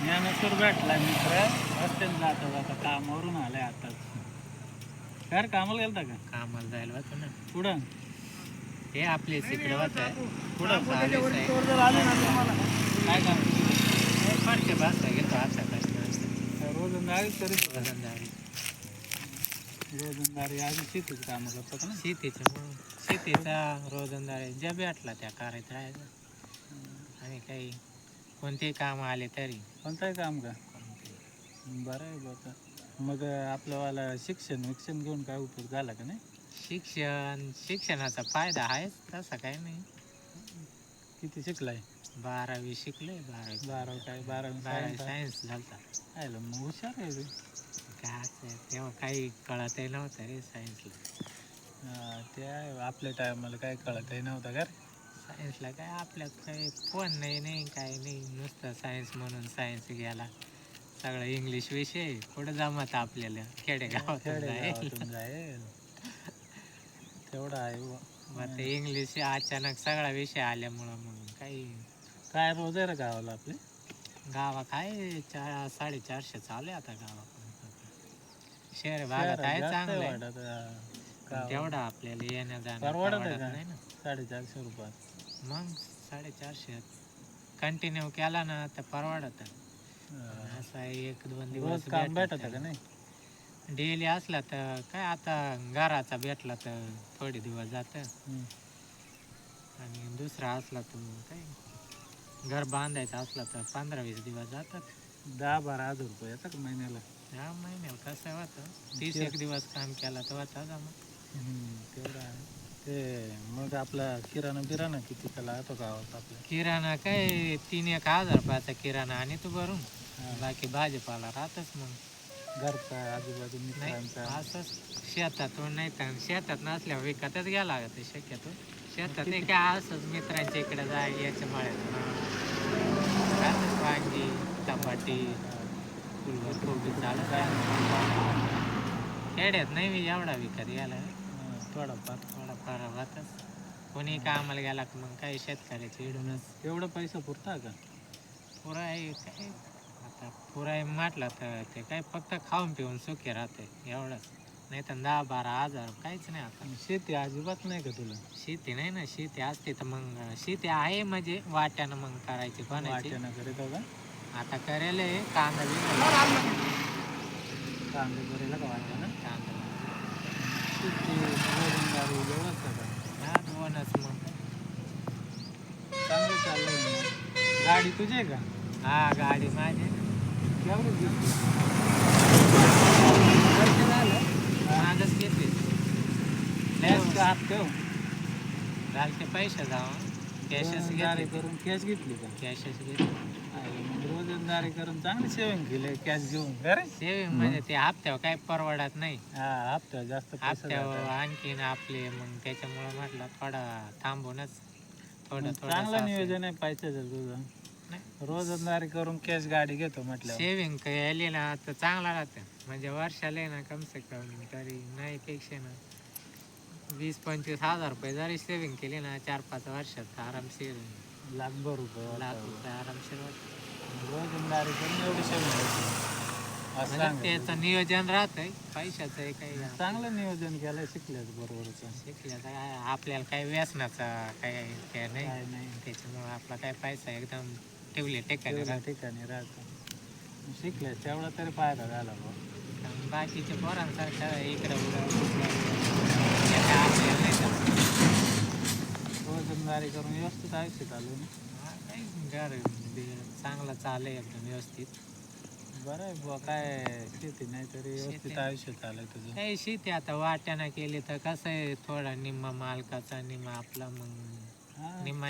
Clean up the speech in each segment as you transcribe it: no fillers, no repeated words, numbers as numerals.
ज्ञानेश्वर भेटला मित्र रस्त्याने जाता जाता कामावरून आलाय आताच. काय कामाला गेलता का? कामाला जायला होतं ना. कुठं हे आपले तिकडे होतं. कुठं काय काम? फरके बसला गेलो आता रोजंदारी तरी वजनदारी रोजंदारी आधी शेतीच कामं करतात ना. शेतीचा रोजंदारी ज्या भेटला त्या करायचं राहायचं. आणि काही कोणतेही काम आले तरी कोणताही काम का? बरं आहे बघा. मग आपल्यावाला शिक्षण घेऊन काय उपयोग झाला का नाही? शिक्षणाचा फायदा आहेच तसा काही नाही. किती शिकलाय? 12वी शिकलोय. 12वी काय 12वी सायन्स झालता. आयला मग हुशार आहे रे. काय तेव्हा काही कळतही नव्हतं रे सायन्सला. ते आहे आपल्या टायमाला काय कळतही नव्हतं का रे? सायन्सला काय आपल्यात काही फोन नाही काही नाही. नुसतं सायन्स म्हणून सायन्स घ्यायला. सगळं इंग्लिश विषय कुठं जमत आपल्याला खेडेगावातून जाईल तेवढं आहे बुवा. मग ते इंग्लिश अचानक सगळा विषय आल्यामुळं मग काही काय रोज आहे रे गावाला आपले? गावा काय 450-450 चालू आहे आता गावाकडून. शहर भागात आहे चांगलं आहे. तेवढा आपल्याला येण्या जाणं परवडत नाही ना. 450 रुपयात. मग 450 कंटिन्यू केला ना तर परवडत. असा 1-2 दिवस काम भेटत का नाही? डेली असला तर काय आता घराचा भेटला तर थोडे दिवस जात. आणि दुसरा असला तर काय घर बांधायचं असला तर 15-20 दिवस जातात. 10-12 हजार रुपये येतात का महिन्याला? ह्या महिन्याला कसं होतं 30 दिवस काम केला तर होता जमा. तेवढं आहे. ते मग आपला किराणा किती त्याला येतो गावात आपल्या? किराणा काय 3-1 हजार रुपयाचा किराणा आणि तू भरून बाकी भाजीपाला राहतच. मग घरचा आजूबाजू नाही मित्रांचा असंच शेतातून नाही तर शेतात नसल्यावर विकतच घ्यावं लागत शक्यतो. शेतात नाही काय असंच मित्रांच्या इकडे जाय याच्या मळ्यात वांगी टमाटी फुलकोबी चालत खेड्यात नाही मी एवढा विकत घ्यायला. थोडाफार राहतच. कोणी कामाला गेला की मग काही शेतकऱ्याचे इडूनच. एवढं पैसा पुरता का? पुरा आहे काय आता पुरा आहे म्हटलं तर ते काय फक्त खाऊन पिऊन सुखी राहते एवढंच. नाही तर 10-12 हजार काहीच नाही. आता शेती अजिबात नाही का तुला? शेती नाही ना. शेती असते तर मग शेती आहे म्हणजे वाट्यानं मग करायची कोणाची. करीत का? आता करेल कांदा कांदे करेला का वाट्यानं? कांदा रोजंदारी व्यवस्था का? हा 2च मग चांगलं चाललंय. गाडी तुझी आहे का? हा गाडी माझी. केवढं घेतली? मागच घेतली. हात ठेव. घालते पैसे जाऊन कॅशच घेतली. करून कॅश घेतली का? कॅशच घेतली. रोजंदारी करून चांगली सेविंग केली कॅश घेऊन. सेविंग म्हणजे ते हप्त्यावर काय परवडत नाही. हा हप्त्यावर जास्त हप्त्यावर आणखीन आपले मग त्याच्यामुळं म्हटलं थोडा थांबूनच थोडं चांगलं नियोजन आहे पैशाचं तुझं. रोजंदारी करून कॅश गाडी घेतो म्हटलं. सेविंग केली ना तर चांगला राहतं. म्हणजे वर्षाला ना कम से कम तरी नाही पेक्षा ना 20-25 हजार रुपये जरी सेविंग केली ना 4-5 वर्षात आरामशीर लाखभर रुपये आरामशीर होतं. रोजंदारी करून एवढी सेविंग म्हणजे त्याचं नियोजन राहतंय पैशाचं काही चांगलं नियोजन केलंय. शिकल्याच बरोबरच. शिकल्याचं आपल्याला काही व्यसनाचा काही नाही. त्याच्यामुळे आपला काय पैसा एकदम ठेवले ठिकाणी राहतो. शिकल्यास तेवढा तरी फायदा झाला बा. बाकीच्या पोरांसारखं इकडं आपल्याला नाही का. रोजंदारी करून व्यवस्थित आयुष्य चालू ना. काही घर चांगलं चालू आहे एकदम व्यवस्थित. बरं आहे बुवा. काय शेती नाही तरी व्यवस्थित आयुष्य चालय तुझं. काही शेती आता वाट्यानं केली तर कसं आहे थोडा निम्मा मालकाचा निम्मा आपला मग निम्मा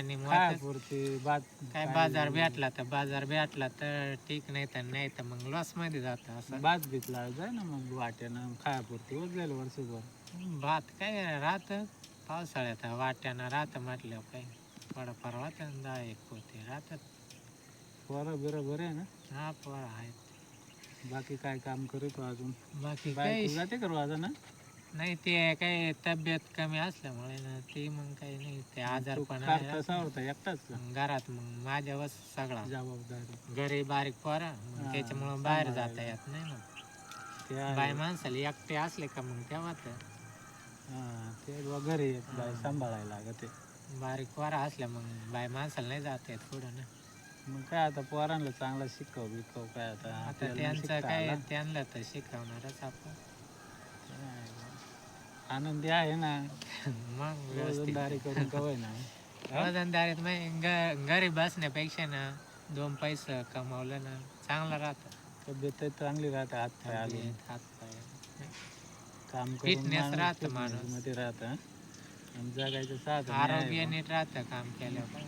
काय बाजार भेटला तर ठीक. नाही तर मग लॉस मध्ये जात. असं भात घेतला जाय ना मग वाट्यानं खायापुरती उरलेलं वर्षभर. भात काय राहत पावसाळ्यात वाट्यानं राहतं म्हटल्यावर काय थोडंफार राहतं. 10-1 पोते राहतात. पोरं बिरं बरे आहे ना? हा पोरं आहेत. बाकी काय काम करतो अजून? बाकी काय जाते करू आता ना? नाही ते काही तब्येत कमी असल्यामुळे ना ते मग काही नाही ते आजारपण तसा होता एकटाच का घरात मग माझ्यावर सगळा जबाबदारी घरी बारीक पोरा मग त्याच्यामुळं बाहेर जाता येत नाही ना ते आहे. बाय माणसाला एकटे असले का मग तेव्हा तर ते घरी एक बाई सांभाळायला लागते. बारीक पोरा असल्या मग बाय माणसाला नाही जाता येत पुढं ना. मग काय आता पोरांना चांगला शिकव बिकव काय आता आता आपल्याला नाही त्यांचं शिकता काय आलं. त्यांना तर शिकवणारच आपण आनंदी आहे ना मग व्यवस्थित रोजंदारी करून कवय ना रोजंदारीत घरी बसण्यापेक्षा ना 2 पैसे कमावलं ना चांगलं राहतं. तब्येत चांगली राहते हात पाय आले हातपाय काम करून फिटनेस राहतं fitness माणूस मध्ये राहतं आणि जगायचं साधन नाही आरोग्य आहे नीट राहतं काम केल्यावर बा.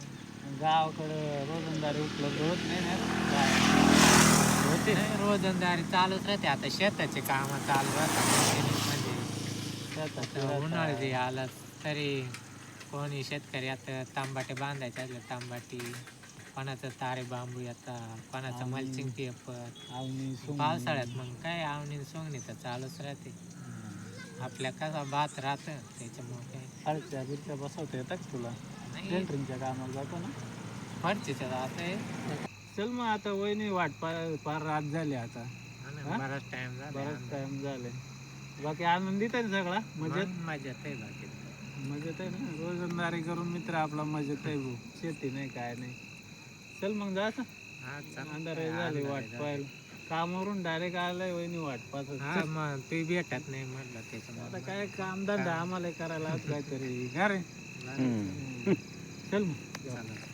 गावाकडं रोजंदारी उपलब्ध होत नाही ना होते नाही, रोजंदारी चालूच राहते. आता शेताचे काम चालू राहतात उन्हाळी आलं तरी कोणी शेतकरी आता तांबाटे बांधायचे असले तांबाटी कोणाचं तारे बांबू येतात कोणाचं मल्चिंग पेपर पावसाळ्यात मग काय आवणी सोंगणी तर चालूच राहते. आपल्या कसा भात राहतं त्याच्यामुळे काय फळच्या बिरच्या बसवता येतात का तुला नाही सेंटरिंगच्या कामाला जातो ना फरचीचं जाते. चल मग आता वहिनी वाट पार रात झाली आता बराच टाइम झाला बराच टाइम झाले. बाकी आनंदीत आहे ना सगळा मजेत मजेत आहे बाकी मजेत आहे ना रोजंदारी करून मित्र आपला मजेत आहे भाऊ शेती नाही काय नाही. चल मग जा अंधार झाले वाट पाहायला कामावरून डायरेक्ट आलाय वहिनी वाट पाहत मग ते भेटत नाही म्हटलं त्याच्यामुळे आता काय कामधंदा आम्हाला करायला काहीतरी का रे चल मग